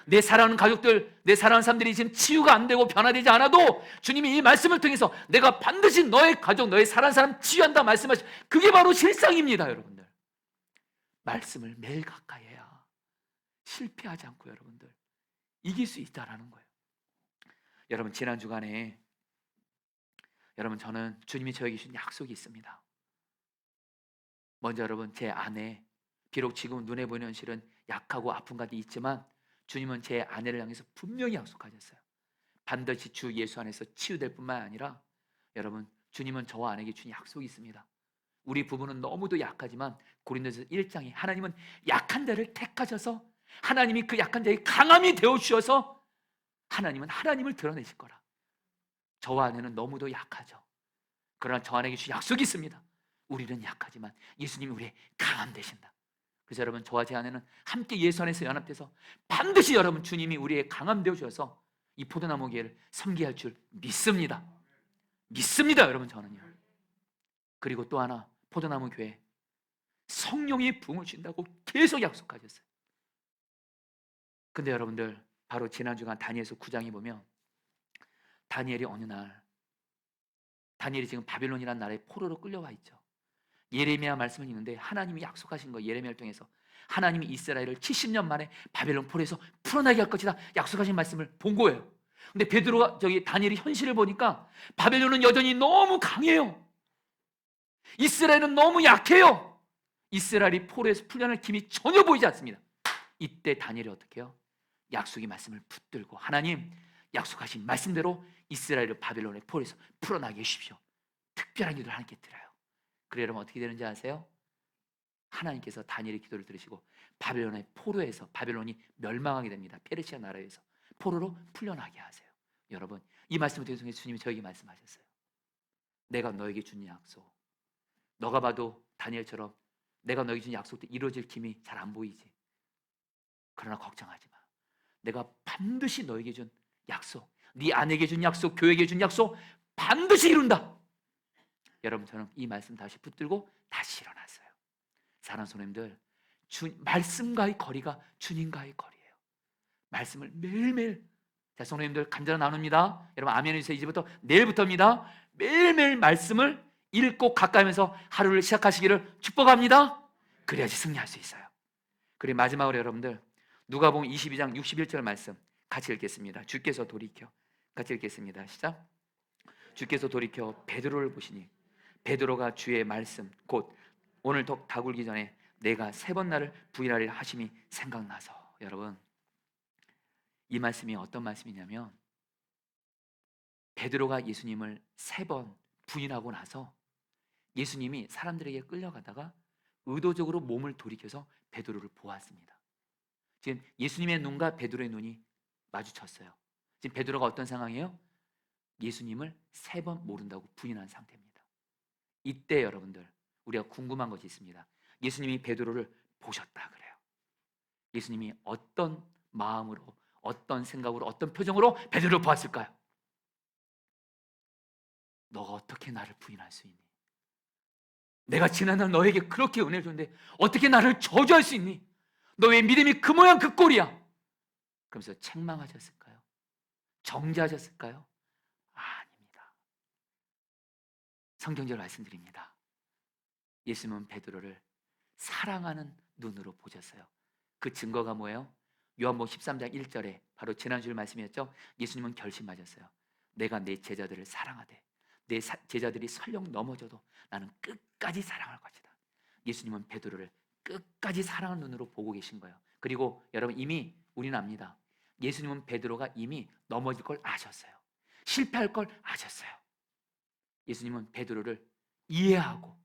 내 사랑하는 가족들, 내 사랑하는 사람들이 지금 치유가 안 되고 변화되지 않아도 주님이 이 말씀을 통해서 내가 반드시 너의 가족, 너의 사랑하는 사람 치유한다 말씀하시, 그게 바로 실상입니다. 여러분들 말씀을 매일 가까이 해야 실패하지 않고 여러분들 이길 수 있다라는 거예요. 여러분 지난 주간에 여러분 저는 주님이 저에게 주신 약속이 있습니다. 먼저 여러분 제 아내, 비록 지금 눈에 보이는 현실은 약하고 아픈 것이 있지만 주님은 제 아내를 향해서 분명히 약속하셨어요. 반드시 주 예수 안에서 치유될 뿐만 아니라 여러분 주님은 저와 아내에게 주신 약속이 있습니다. 우리 부부는 너무도 약하지만 고린도서 1장에 하나님은 약한 자를 택하셔서 하나님이 그 약한 자의 강함이 되어주셔서 하나님은 하나님을 드러내실 거라. 저와 아내는 너무도 약하죠. 그러나 저 아내에게 주신 약속이 있습니다. 우리는 약하지만 예수님이 우리의 강함 되신다. 그래서 여러분 저와 제 아내는 함께 예수 안에서 연합돼서 반드시 여러분 주님이 우리의 강함 되어주셔서 이 포도나무 교회를 섬기할 줄 믿습니다. 믿습니다 여러분 저는요. 그리고 또 하나 포도나무 교회 성령의 부흥을 주신다고 계속 약속하셨어요. 근데 여러분들 바로 지난 주간 다니엘서 9장에 보면 다니엘이 어느 날 다니엘이 지금 바빌론이라는 나라에 포로로 끌려와 있죠. 예레미야 말씀을 읽는데 하나님이 약속하신 거 예레미야를 통해서 하나님이 이스라엘을 70년 만에 바벨론 포로에서 풀어나게 할 것이다 약속하신 말씀을 본 거예요. 근데 베드로가 다니엘이 현실을 보니까 바벨론은 여전히 너무 강해요. 이스라엘은 너무 약해요. 이스라엘이 포로에서 풀려날 힘이 전혀 보이지 않습니다. 이때 다니엘이 어떻게 해요? 약속의 말씀을 붙들고 하나님 약속하신 말씀대로 이스라엘을 바벨론의 포로에서 풀어나게 해주십시오. 특별한 기도를 하나님께 드려요. 그래 여러분 어떻게 되는지 아세요? 하나님께서 다니엘의 기도를 들으시고 바벨론의 포로에서 바벨론이 멸망하게 됩니다. 페르시아 나라에서 포로로 풀려나게 하세요. 여러분 이 말씀을 통해서 주님이 저에게 말씀하셨어요. 내가 너에게 준 약속, 너가 봐도 다니엘처럼 내가 너에게 준 약속도 이루어질 힘이 잘 안 보이지. 그러나 걱정하지 마. 내가 반드시 너에게 준 약속, 네 아내에게 준 약속, 교회에게 준 약속 반드시 이룬다. 여러분 저는 이 말씀 다시 붙들고 다시 일어났어요. 사랑하는 성도님들, 말씀과의 거리가 주님과의 거리예요. 말씀을 매일매일, 자 성도님들 간절히 나눕니다. 여러분 아멘 해주세요. 이제부터 내일부터입니다. 매일매일 말씀을 읽고 가까이면서 하루를 시작하시기를 축복합니다. 그래야지 승리할 수 있어요. 그리고 마지막으로 여러분들 누가복음 22장 61절 말씀 같이 읽겠습니다. 주께서 돌이켜, 같이 읽겠습니다. 시작. 주께서 돌이켜 베드로를 보시니 베드로가 주의 말씀 곧 오늘 덕 다굴기 전에 내가 3번 나를 부인하리라 하심이 생각나서. 여러분 이 말씀이 어떤 말씀이냐면 베드로가 예수님을 3번 부인하고 나서 예수님이 사람들에게 끌려가다가 의도적으로 몸을 돌이켜서 베드로를 보았습니다. 지금 예수님의 눈과 베드로의 눈이 마주쳤어요. 지금 베드로가 어떤 상황이에요? 예수님을 3번 모른다고 부인한 상태입니다. 이때 여러분들 우리가 궁금한 것이 있습니다. 예수님이 베드로를 보셨다 그래요. 예수님이 어떤 마음으로 어떤 생각으로 어떤 표정으로 베드로를 보았을까요? 너가 어떻게 나를 부인할 수 있니? 내가 지난날 너에게 그렇게 은혜를 줬는데 어떻게 나를 저주할 수 있니? 너 왜 믿음이 그 모양 그 꼴이야? 그러면서 책망하셨을까요? 정죄하셨을까요? 아닙니다. 성경적으로 말씀드립니다. 예수님은 베드로를 사랑하는 눈으로 보셨어요. 그 증거가 뭐예요? 요한복음 13장 1절에 바로 지난주에 말씀이었죠. 예수님은 결심하셨어요. 내가 내 제자들을 사랑하되 내 제자들이 설령 넘어져도 나는 끝까지 사랑할 것이다. 예수님은 베드로를 끝까지 사랑하는 눈으로 보고 계신 거예요. 그리고 여러분 이미 우리는 압니다. 예수님은 베드로가 이미 넘어질 걸 아셨어요. 실패할 걸 아셨어요. 예수님은 베드로를 이해하고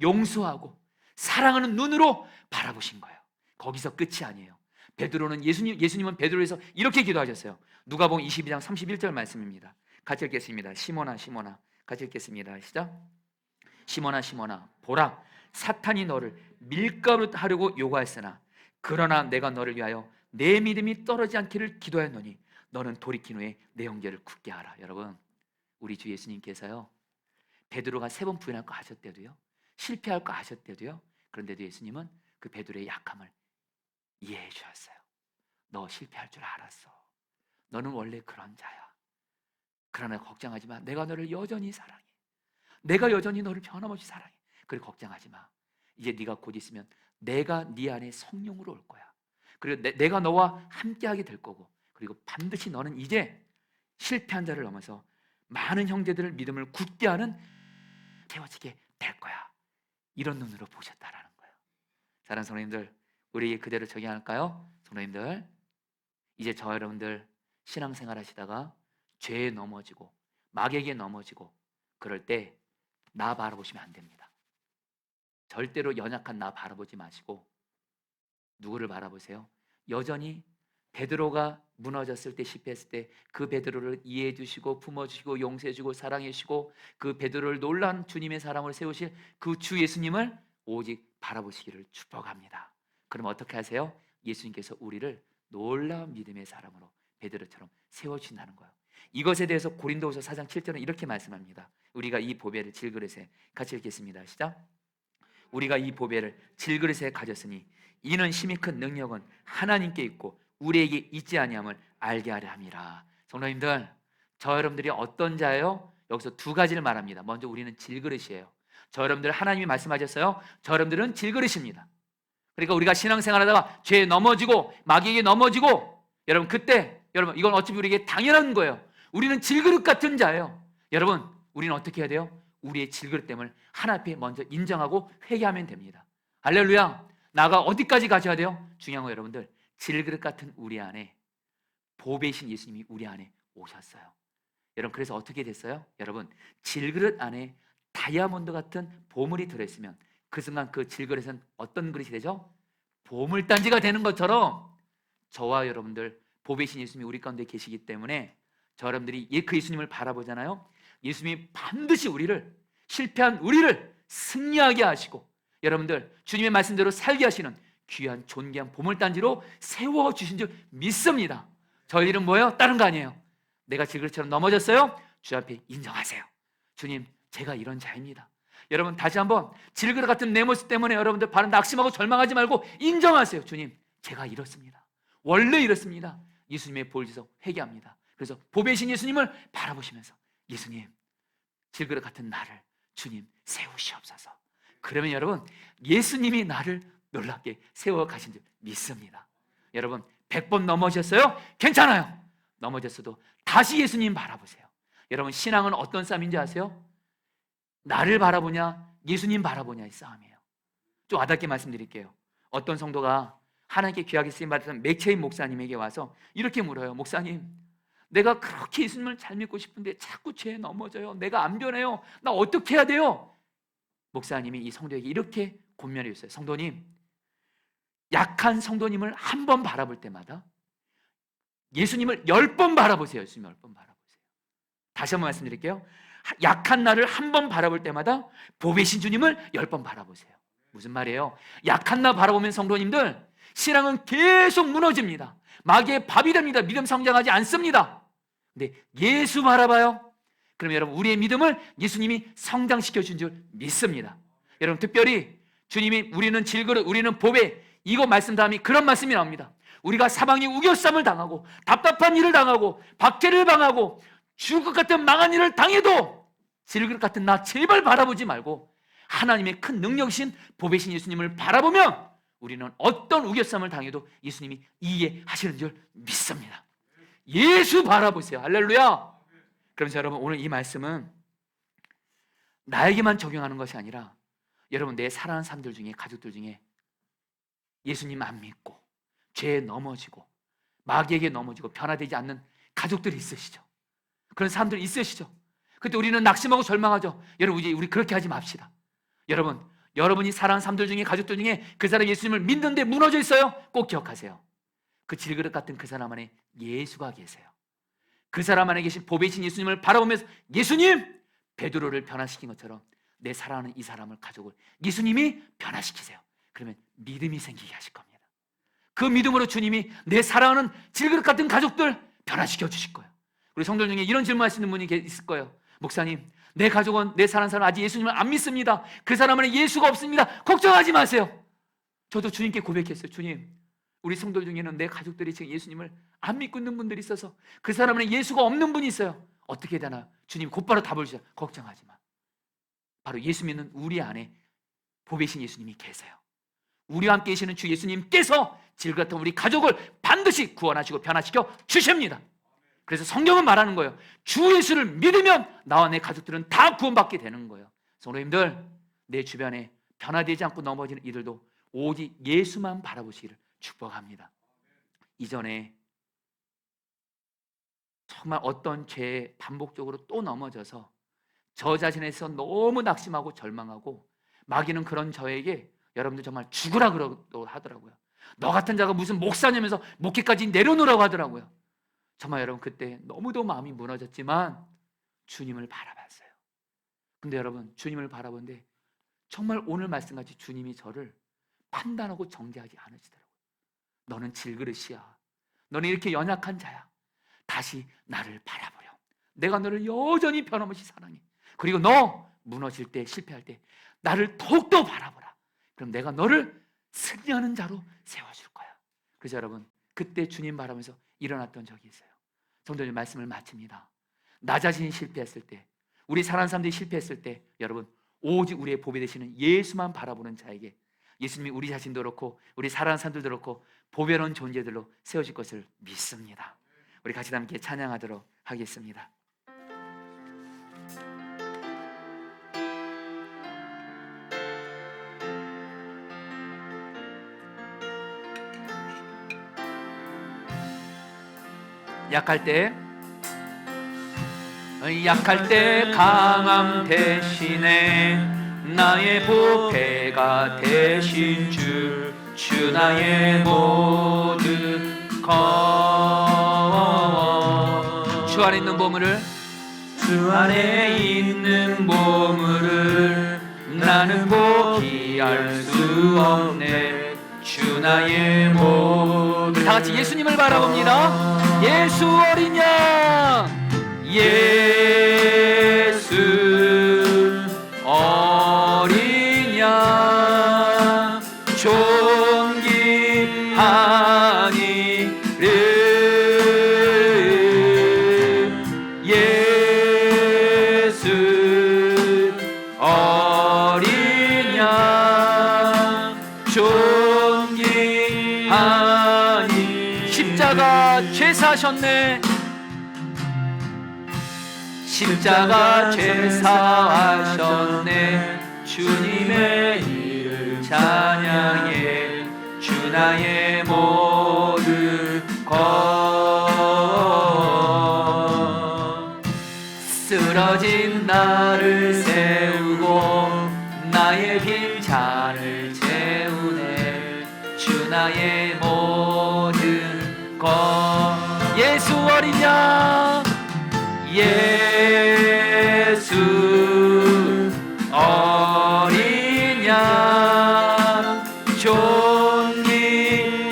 용서하고 사랑하는 눈으로 바라보신 거예요. 거기서 끝이 아니에요. 베드로는 예수님은 베드로에서 이렇게 기도하셨어요. 누가복음 22장 31절 말씀입니다. 같이 읽겠습니다. 시몬아 시몬아, 같이 읽겠습니다. 시작. 시몬아 시몬아, 보라, 사탄이 너를 밀가루 하려고 요구하였으나 그러나 내가 너를 위하여 내 믿음이 떨어지지 않기를 기도하였노니 너는 돌이킨 후에 내 형제를 굳게 하라. 여러분, 우리 주 예수님께서요, 베드로가 3번 부인할 거 아셨대도요, 실패할 거 아셨대도요, 그런데도 예수님은 그 베드로의 약함을 이해해 주셨어요. 너 실패할 줄 알았어. 너는 원래 그런 자야. 그러나 걱정하지 마. 내가 너를 여전히 사랑해. 내가 여전히 너를 변함없이 사랑해. 그래, 걱정하지 마. 이제 네가 곧 있으면 내가 네 안에 성령으로 올 거야. 그리고 내가 너와 함께하게 될 거고, 그리고 반드시 너는 이제 실패한 자를 넘어서 많은 형제들을 믿음을 굳게 하는 세워지게 될 거야. 이런 눈으로 보셨다라는 거예요. 사랑하는 성도님들, 우리에게 그대로 적용할까요? 성도님들, 이제 저 여러분들 신앙생활 하시다가 죄에 넘어지고 마귀에게 넘어지고 그럴 때 나 바라보시면 안 됩니다. 절대로 연약한 나 바라보지 마시고 누구를 바라보세요? 여전히 베드로가 무너졌을 때, 실패했을 때 그 베드로를 이해해 주시고 품어주시고 용서해 주고 사랑해 주시고 그 베드로를 놀라운 주님의 사랑으로 세우실 그 주 예수님을 오직 바라보시기를 축복합니다. 그럼 어떻게 하세요? 예수님께서 우리를 놀라운 믿음의 사람으로 베드로처럼 세워주신다는 거예요. 이것에 대해서 고린도후서 4장 7절은 이렇게 말씀합니다. 우리가 이 보배를 질그릇에, 같이 읽겠습니다. 시작. 우리가 이 보배를 질그릇에 가졌으니 이는 힘이 큰 능력은 하나님께 있고 우리에게 있지 아니함을 알게 하려 함이라. 성도님들, 저 여러분들이 어떤 자예요? 여기서 두 가지를 말합니다. 먼저 우리는 질그릇이에요. 저 여러분들 하나님이 말씀하셨어요. 저 여러분들은 질그릇입니다. 그러니까 우리가 신앙생활하다가 죄에 넘어지고 마귀에게 넘어지고, 여러분 그때 여러분 이건 어차피 우리에게 당연한 거예요. 우리는 질그릇 같은 자예요. 여러분, 우리는 어떻게 해야 돼요? 우리의 질그릇됨을 하나님 앞에 먼저 인정하고 회개하면 됩니다. 할렐루야. 나가 어디까지 가셔야 돼요? 중요한 거 여러분들, 질그릇 같은 우리 안에 보배이신 예수님이 우리 안에 오셨어요. 여러분, 그래서 어떻게 됐어요? 여러분, 질그릇 안에 다이아몬드 같은 보물이 들어있으면 그 순간 그 질그릇은 어떤 그릇이 되죠? 보물단지가 되는 것처럼 저와 여러분들 보배이신 예수님이 우리 가운데 계시기 때문에 저 여러분들이 그 예수님을 바라보잖아요. 예수님이 반드시 우리를, 실패한 우리를 승리하게 하시고 여러분들 주님의 말씀대로 살게 하시는 귀한 존귀한 보물단지로 세워주신 줄 믿습니다. 저희 일은 뭐예요? 다른 거 아니에요. 내가 질그릇처럼 넘어졌어요? 주 앞에 인정하세요. 주님, 제가 이런 자입니다. 여러분, 다시 한번 질그릇 같은 내 모습 때문에 여러분들 바로 낙심하고 절망하지 말고 인정하세요. 주님, 제가 이렇습니다. 원래 이렇습니다. 예수님의 보혈에서 회개합니다. 그래서 보배이신 예수님을 바라보시면서 예수님, 질그릇 같은 나를 주님 세우시옵소서. 그러면 여러분, 예수님이 나를 놀랍게 세워 가신 줄 믿습니다. 여러분, 100번 넘어졌어요? 괜찮아요. 넘어졌어도 다시 예수님 바라보세요. 여러분, 신앙은 어떤 싸움인지 아세요? 나를 바라보냐 예수님 바라보냐의 싸움이에요. 좀 와닿게 말씀드릴게요. 어떤 성도가 하나님께 귀하게 쓰임받았던 맥체인 목사님에게 와서 이렇게 물어요. 목사님, 내가 그렇게 예수님을 잘 믿고 싶은데 자꾸 죄에 넘어져요. 내가 안 변해요. 나 어떻게 해야 돼요? 목사님이 이 성도에게 이렇게 권면해 주세요. 성도님, 약한 성도님을 한 번 바라볼 때마다 예수님을 10번 바라보세요. 예수님을 10번 바라보세요. 다시 한번 말씀드릴게요. 약한 나를 한 번 바라볼 때마다 보배신 주님을 10번 바라보세요. 무슨 말이에요? 약한 나 바라보면 성도님들, 신앙은 계속 무너집니다. 마귀의 밥이 됩니다. 믿음 성장하지 않습니다. 근데 예수 바라봐요. 그럼 여러분, 우리의 믿음을 예수님이 성장시켜 준 줄 믿습니다. 여러분, 특별히 주님이 우리는 질그릇, 우리는 보배, 이거 말씀 다음에 그런 말씀이 나옵니다. 우리가 사방에 우겨쌈을 당하고 답답한 일을 당하고 박해를 당하고 죽을 것 같은 망한 일을 당해도 질그릇 같은 나 제발 바라보지 말고 하나님의 큰 능력이신 보배신 예수님을 바라보면 우리는 어떤 우겨쌈을 당해도 예수님이 이해하시는 줄 믿습니다. 예수 바라보세요. 할렐루야. 그러면서 여러분, 오늘 이 말씀은 나에게만 적용하는 것이 아니라 여러분, 내 사랑하는 사람들 중에, 가족들 중에 예수님 안 믿고 죄에 넘어지고 마귀에게 넘어지고 변화되지 않는 가족들이 있으시죠. 그런 사람들이 있으시죠. 그때 우리는 낙심하고 절망하죠. 여러분, 이제 우리 그렇게 하지 맙시다. 여러분, 여러분이 사랑하는 사람들 중에, 가족들 중에 그 사람 예수님을 믿는데 무너져 있어요. 꼭 기억하세요. 그 질그릇 같은 그 사람 안에 예수가 계세요. 그 사람 안에 계신 보배신 예수님을 바라보면서 예수님! 베드로를 변화시킨 것처럼 내 사랑하는 이 사람을, 가족을 예수님이 변화시키세요. 그러면 믿음이 생기게 하실 겁니다. 그 믿음으로 주님이 내 사랑하는 질그릇 같은 가족들 변화시켜 주실 거예요. 우리 성도 중에 이런 질문하시는 분이 있을 거예요. 목사님, 내 가족은, 내 사랑하는 사람 아직 예수님을 안 믿습니다. 그 사람 안에 예수가 없습니다. 걱정하지 마세요. 저도 주님께 고백했어요. 주님, 우리 성도 중에는 내 가족들이 지금 예수님을 안 믿고 있는 분들이 있어서 그 사람 안에 예수가 없는 분이 있어요. 어떻게 해야 되나? 주님 곧바로 답을 주셔. 걱정하지 마. 바로 예수 믿는 우리 안에 보배신 예수님이 계세요. 우리와 함께 계시는 주 예수님께서 질그릇 같은 우리 가족을 반드시 구원하시고 변화시켜 주십니다. 그래서 성경은 말하는 거예요. 주 예수를 믿으면 나와 내 가족들은 다 구원받게 되는 거예요. 성도님들, 내 주변에 변화되지 않고 넘어지는 이들도 오직 예수만 바라보시기를 축복합니다. 이전에 정말 어떤 죄에 반복적으로 또 넘어져서 저 자신에서 너무 낙심하고 절망하고 마귀는 그런 저에게 여러분들 정말 죽으라 그러고 하더라고요. 너 같은 자가 무슨 목사냐면서 목회까지 내려놓으라고 하더라고요. 정말 여러분, 그때 너무도 마음이 무너졌지만 주님을 바라봤어요. 근데 여러분, 주님을 바라보는데 정말 오늘 말씀같이 주님이 저를 판단하고 정죄하지 않으시더라고요. 너는 질그릇이야. 너는 이렇게 연약한 자야. 다시 나를 바라보렴. 내가 너를 여전히 변함없이 사랑해. 그리고 너 무너질 때, 실패할 때 나를 더욱더 바라보라. 그럼 내가 너를 승리하는 자로 세워줄 거야. 그래서 여러분, 그때 주님 바라보면서 일어났던 적이 있어요. 성도님, 말씀을 마칩니다. 나 자신이 실패했을 때, 우리 사랑하는 사람들이 실패했을 때, 여러분, 오직 우리의 보배 되시는 예수만 바라보는 자에게 예수님이 우리 자신도 그렇고 우리 사랑하는 사람들도 그렇고 보배로운 존재들로 세워질 것을 믿습니다. 우리 같이 함께 찬양하도록 하겠습니다. 약할 때 강함 대신에 나의 보배가 되신 주 나의 모든 것 주 안에 있는 보물을 나는 포기할 수 없네. 주 나의 모든 다 같이 예수님을 바라봅니다. 예수 어린 양 예수 어린 양 존귀하니를 예수 어린 양 존귀하니 십자가 죄사하셨네. 십자가 죄사하셨네. 주님의 이름 찬양해. 주 나의 모든 것 쓰러진 나를 세우고 나의 빈잔을 채우네. 주 나의 모든 것 예수 어린 양 예수 어린 양 존귀하니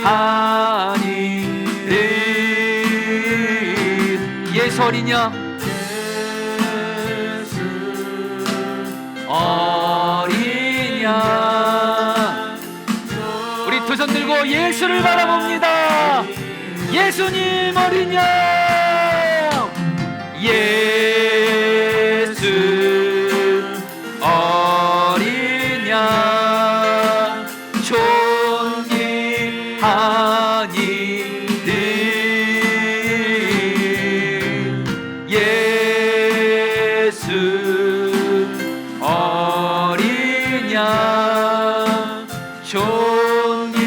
어린 양. 우리 두 손 들고 예수를 바라봅니다. 예수님 어린 양. 예수 어린 양 존귀하니 늘. 예수 어린 양 존귀하니를.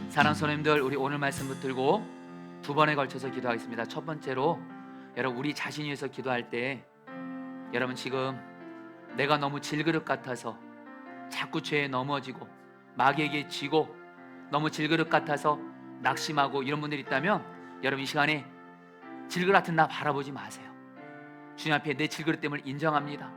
사랑하는 성도님들, 우리 오늘 말씀 붙들고 두 번에 걸쳐서 기도하겠습니다. 첫 번째로, 여러분 우리 자신 위해서 기도할 때, 여러분 지금 내가 너무 질그릇 같아서 자꾸 죄에 넘어지고 마귀에게 지고 너무 질그릇 같아서 낙심하고 이런 분들이 있다면, 여러분 이 시간에 질그릇 같은 나 바라보지 마세요. 주님 앞에 내 질그릇 됨을 인정합니다.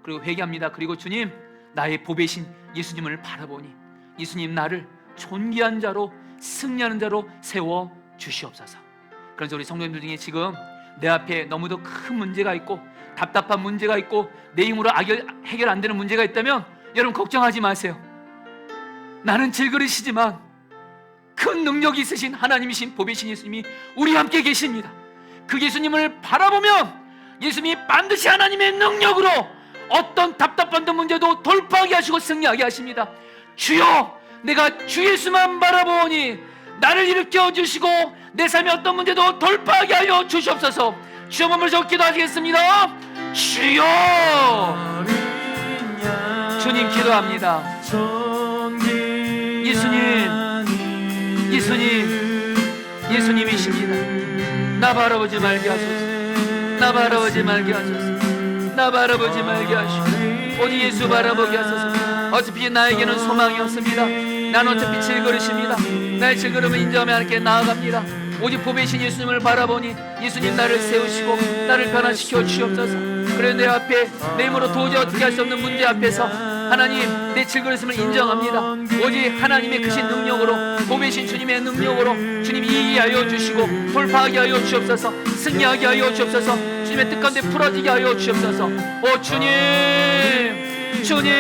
그리고 회개합니다. 그리고 주님, 나의 보배신 예수님을 바라보니 예수님 나를 존귀한 자로, 승리하는 자로 세워 주시옵소서. 그래서 우리 성도님들 중에 지금 내 앞에 너무도 큰 문제가 있고 답답한 문제가 있고 내 힘으로 해결 안 되는 문제가 있다면, 여러분 걱정하지 마세요. 나는 질그릇이지만 큰 능력이 있으신 하나님이신 보배신 예수님이 우리 함께 계십니다. 그 예수님을 바라보면 예수님이 반드시 하나님의 능력으로 어떤 답답한 문제도 돌파하게 하시고 승리하게 하십니다. 주여, 내가 주 예수만 바라보니 나를 일으켜 주시고 내 삶의 어떤 문제도 돌파하게 하여 주시옵소서. 주여, 몸을 저 기도하시겠습니다. 주여, 주님 기도합니다. 예수님이십니다. 나 바라보지 말게 하소서. 나 바라보지 말게 하소서. 나 바라보지 말게 하시고 오직 예수 바라보게 하소서. 어차피 나에게는 소망이 없습니다. 나는 어차피 질그릇입니다. 나의 질그릇을 인정하며 하나님께 나아갑니다. 오직 보배신 예수님을 바라보니 예수님 나를 세우시고 나를 변화시켜 주시옵소서. 그래 내 앞에 내 힘으로 도저히 어떻게 할 수 없는 문제 앞에서 하나님 내 질그릇임을 인정합니다. 오직 하나님의 크신 능력으로, 보배신 주님의 능력으로 주님이 이기게 하여 주시고 돌파하게 하여 주시옵소서. 승리하게 하여 주시옵소서. 주님의 뜻 가운데 풀어지게 하여 주시옵소서. 오 주님, 주님,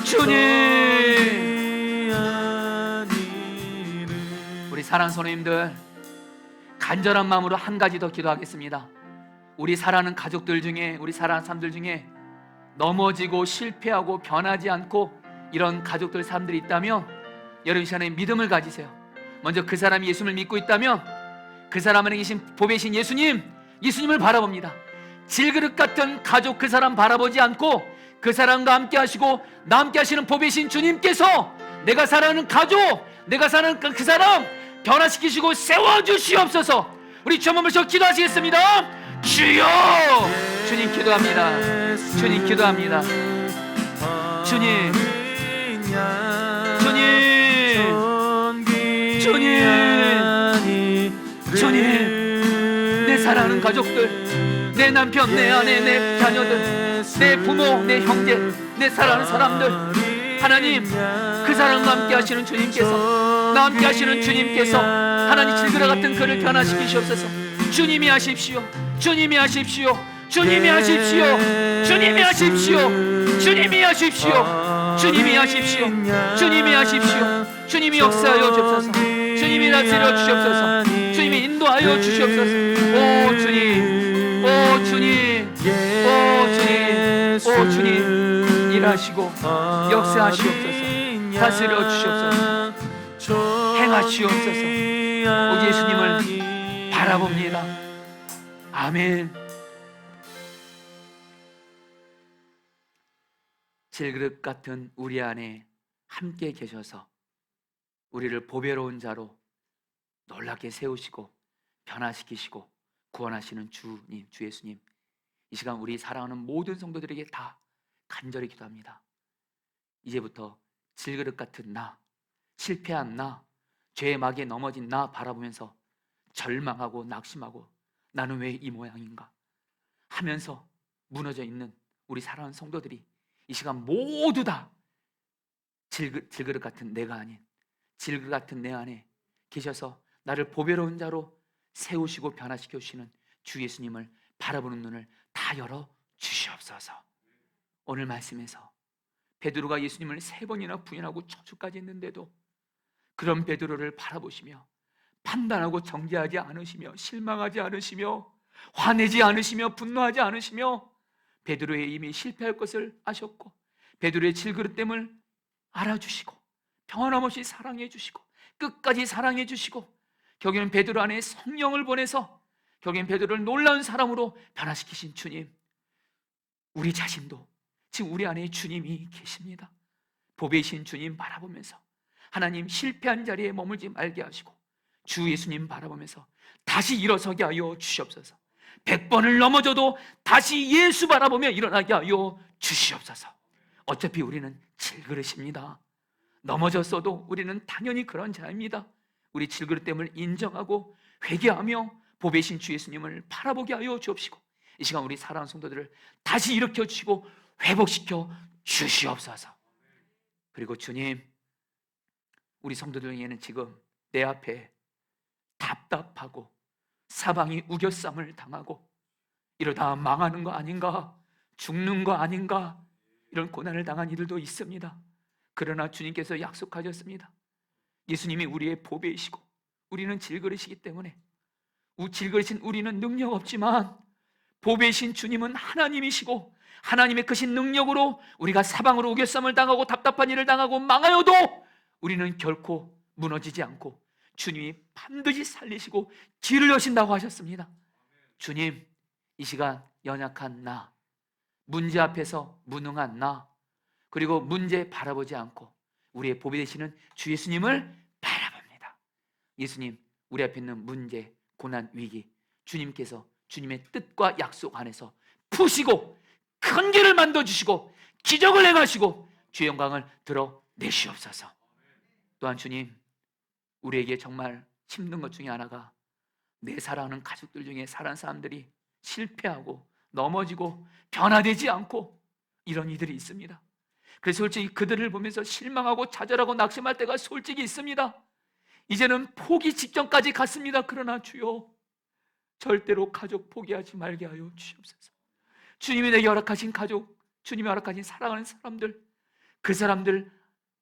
주님. 우리 사랑하는 성도님들, 간절한 마음으로 한 가지 더 기도하겠습니다. 우리 사랑하는 가족들 중에, 우리 사랑하는 사람들 중에 넘어지고 실패하고 변하지 않고 이런 가족들, 사람들이 있다면, 여러분 이 시간에 믿음을 가지세요. 먼저 그 사람이 예수님을 믿고 있다면 그 사람 안에 계신 보배신 예수님을 바라봅니다. 질그릇 같은 가족, 그 사람 바라보지 않고 그 사람과 함께 하시고 나 함께 하시는 보배신 주님께서 내가 사랑하는 가족, 내가 사랑하는 그 사람 변화시키시고 세워주시옵소서. 우리 주 한번 모셔 기도하시겠습니다. 주여, 주님 기도합니다. 주님 기도합니다. 주님, 주님, 내 사랑하는 가족들, 내 남편, 내 아내, 내 자녀들, 내 부모, 내 형제, 내 사랑하는 사람들, 하나님 그 사람과 함께 하시는 주님께서, 나와 함께 하시는 주님께서 하나님 질그릇 같은 그를 변화시키시옵소서. 주님이 하십시오. 주님이 하십시오. 주님이 하십시오. 주님이 하십시오. 주님이 하십시오. 주님이 하십시오. 주님이 하십시오. 주님이 역사하여 주옵소서. 주님이 다스려 주시옵소서. 주님이 인도하여 주시옵소서. 오 주님, 오 주님, 오 주님, 오 주님, 일하시고 역사하시옵소서. 다스려 주시옵소서. 행하시옵소서. 오 예수님을 바라봅니다. 아멘. 질그릇 같은 우리 안에 함께 계셔서 우리를 보배로운 자로 놀랍게 세우시고 변화시키시고 구원하시는 주님, 주 예수님, 이 시간 우리 사랑하는 모든 성도들에게 다 간절히 기도합니다. 이제부터 질그릇 같은 나, 실패한 나, 죄의 막에 넘어진 나 바라보면서 절망하고 낙심하고 나는 왜 이 모양인가 하면서 무너져 있는 우리 사랑하는 성도들이 이 시간 모두 다 질그릇 같은 내가 아닌 질그 같은 내 안에 계셔서 나를 보배로운 자로 세우시고 변화시켜 주시는 주 예수님을 바라보는 눈을 다 열어 주시옵소서. 오늘 말씀에서 베드로가 예수님을 3번이나 부인하고 저주까지 했는데도 그런 베드로를 바라보시며 판단하고 정죄하지 않으시며 실망하지 않으시며 화내지 않으시며 분노하지 않으시며 베드로의 이미 실패할 것을 아셨고 베드로의 질그릇됨을 알아주시고 변함없이 사랑해 주시고 끝까지 사랑해 주시고 결국에는 베드로 안에 성령을 보내서 결국엔 베드로를 놀라운 사람으로 변화시키신 주님, 우리 자신도 지금 우리 안에 주님이 계십니다. 보배이신 주님 바라보면서 하나님 실패한 자리에 머물지 말게 하시고 주 예수님 바라보면서 다시 일어서게 하여 주시옵소서. 100번을 넘어져도 다시 예수 바라보며 일어나게 하여 주시옵소서. 어차피 우리는 질그릇입니다. 넘어졌어도 우리는 당연히 그런 자입니다. 우리 질그릇됨을 인정하고 회개하며 보배신 주 예수님을 바라보게 하여 주옵시고 이 시간 우리 사랑하는 성도들을 다시 일으켜 주시고 회복시켜 주시옵소서. 그리고 주님, 우리 성도들 중에는 지금 내 앞에 답답하고 사방이 우겨쌈을 당하고 이러다 망하는 거 아닌가, 죽는 거 아닌가, 이런 고난을 당한 이들도 있습니다. 그러나 주님께서 약속하셨습니다. 예수님이 우리의 보배이시고 우리는 질그릇이기 때문에 질그릇인 우리는 능력 없지만 보배이신 주님은 하나님이시고 하나님의 크신 능력으로 우리가 사방으로 우겨쌈을 당하고 답답한 일을 당하고 망하여도 우리는 결코 무너지지 않고 주님이 반드시 살리시고 길을 여신다고 하셨습니다. 주님, 이 시간 연약한 나, 문제 앞에서 무능한 나, 그리고 문제 바라보지 않고 우리의 보배 되시는 주 예수님을 바라봅니다. 예수님, 우리 앞에 있는 문제, 고난, 위기, 주님께서 주님의 뜻과 약속 안에서 푸시고 큰 길을 만들어주시고 기적을 행하시고 주의 영광을 드러내시옵소서. 또한 주님, 우리에게 정말 힘든 것 중에 하나가 내 사랑하는 가족들 중에 사랑하는 사람들이 실패하고 넘어지고 변화되지 않고 이런 이들이 있습니다. 그래서 솔직히 그들을 보면서 실망하고 좌절하고 낙심할 때가 솔직히 있습니다. 이제는 포기 직전까지 갔습니다. 그러나 주여, 절대로 가족 포기하지 말게 하여 주시옵소서. 주님이 내게 허락하신 가족, 주님이 허락하신 사랑하는 사람들, 그 사람들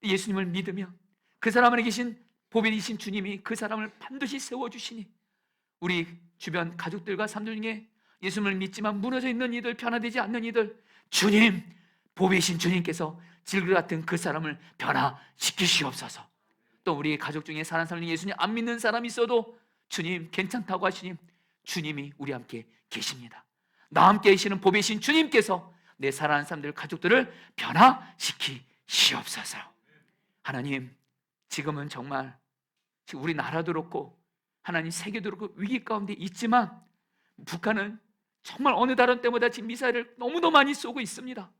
예수님을 믿으며 그 사람 안에 계신 보배이신 주님이 그 사람을 반드시 세워주시니 우리 주변 가족들과 사람들 중에 예수님을 믿지만 무너져 있는 이들, 변화되지 않는 이들, 주님, 보배이신 주님께서 질그 같은 그 사람을 변화시키시옵소서. 또 우리 가족 중에 사는 사람 중에 예수님 안 믿는 사람이 있어도 주님 괜찮다고 하시니 주님이 우리 함께 계십니다. 나와 함께 계시는 보배이신 주님께서 내 사랑하는 사람들, 가족들을 변화시키시옵소서. 하나님, 지금은 정말 우리 나라도 그렇고 하나님 세계도 그렇고 위기 가운데 있지만 북한은 정말 어느 다른 때보다 지금 미사일을 너무도 많이 쏘고 있습니다.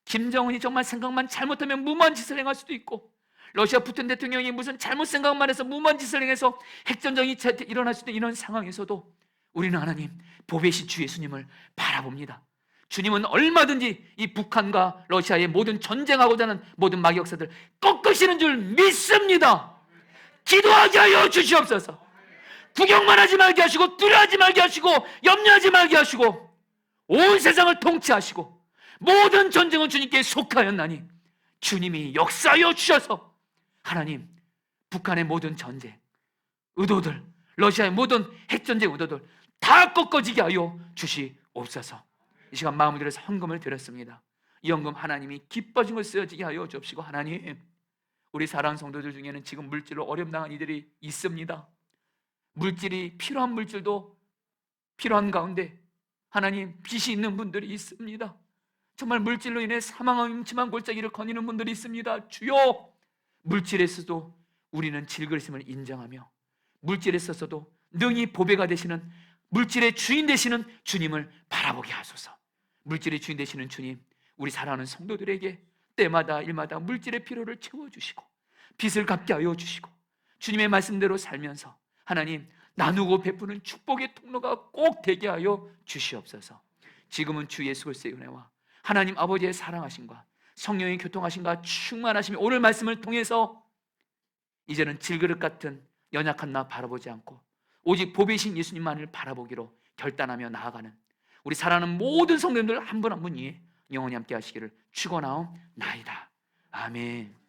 김정은이 정말 생각만 잘못하면 무모한 짓을 행할 수도 있고 러시아 푸틴 대통령이 무슨 잘못 생각만 해서 무모한 짓을 행해서 핵전쟁이 일어날 수도 있는 이런 상황에서도 우리는 하나님 보배이신 주 예수님을 바라봅니다. 주님은 얼마든지 이 북한과 러시아의 모든 전쟁하고자 하는 모든 마귀 역사들 꺾으시는 줄 믿습니다. 기도하게 하여 주시옵소서. 구경만 하지 말게 하시고 두려워하지 말게 하시고 염려하지 말게 하시고 온 세상을 통치하시고 모든 전쟁은 주님께 속하였나니 주님이 역사하여 주셔서 하나님 북한의 모든 전쟁 의도들, 러시아의 모든 핵전쟁 의도들 다 꺾어지게 하여 주시옵소서. 이 시간 마음을 들여서 헌금을 드렸습니다. 이 헌금 하나님이 기뻐진 걸 쓰여지게 하여 주옵시고 하나님, 우리 사랑하는 성도들 중에는 지금 물질로 어려움 당한 이들이 있습니다. 물질이 필요한 물질도 필요한 가운데 하나님 빚이 있는 분들이 있습니다. 정말 물질로 인해 사망한 음침한 골짜기를 거니는 분들이 있습니다. 주여, 물질에서도 우리는 질그릇임을 인정하며 물질에 있어서도 능히 보배가 되시는 물질의 주인 되시는 주님을 바라보게 하소서. 물질의 주인 되시는 주님, 우리 사랑하는 성도들에게 때마다 일마다 물질의 필요를 채워주시고 빚을 갚게 하여 주시고 주님의 말씀대로 살면서 하나님 나누고 베푸는 축복의 통로가 꼭 되게 하여 주시옵소서. 지금은 주 예수 그리스도의 은혜와 하나님 아버지의 사랑하심과 성령의 교통하심과 충만하심이 오늘 말씀을 통해서 이제는 질그릇 같은 연약한 나 바라보지 않고 오직 보배신 예수님만을 바라보기로 결단하며 나아가는 우리 사랑하는 모든 성도님들 한 분 한 분 위해 영원히 함께 하시기를 축원하옵나이다. 아멘.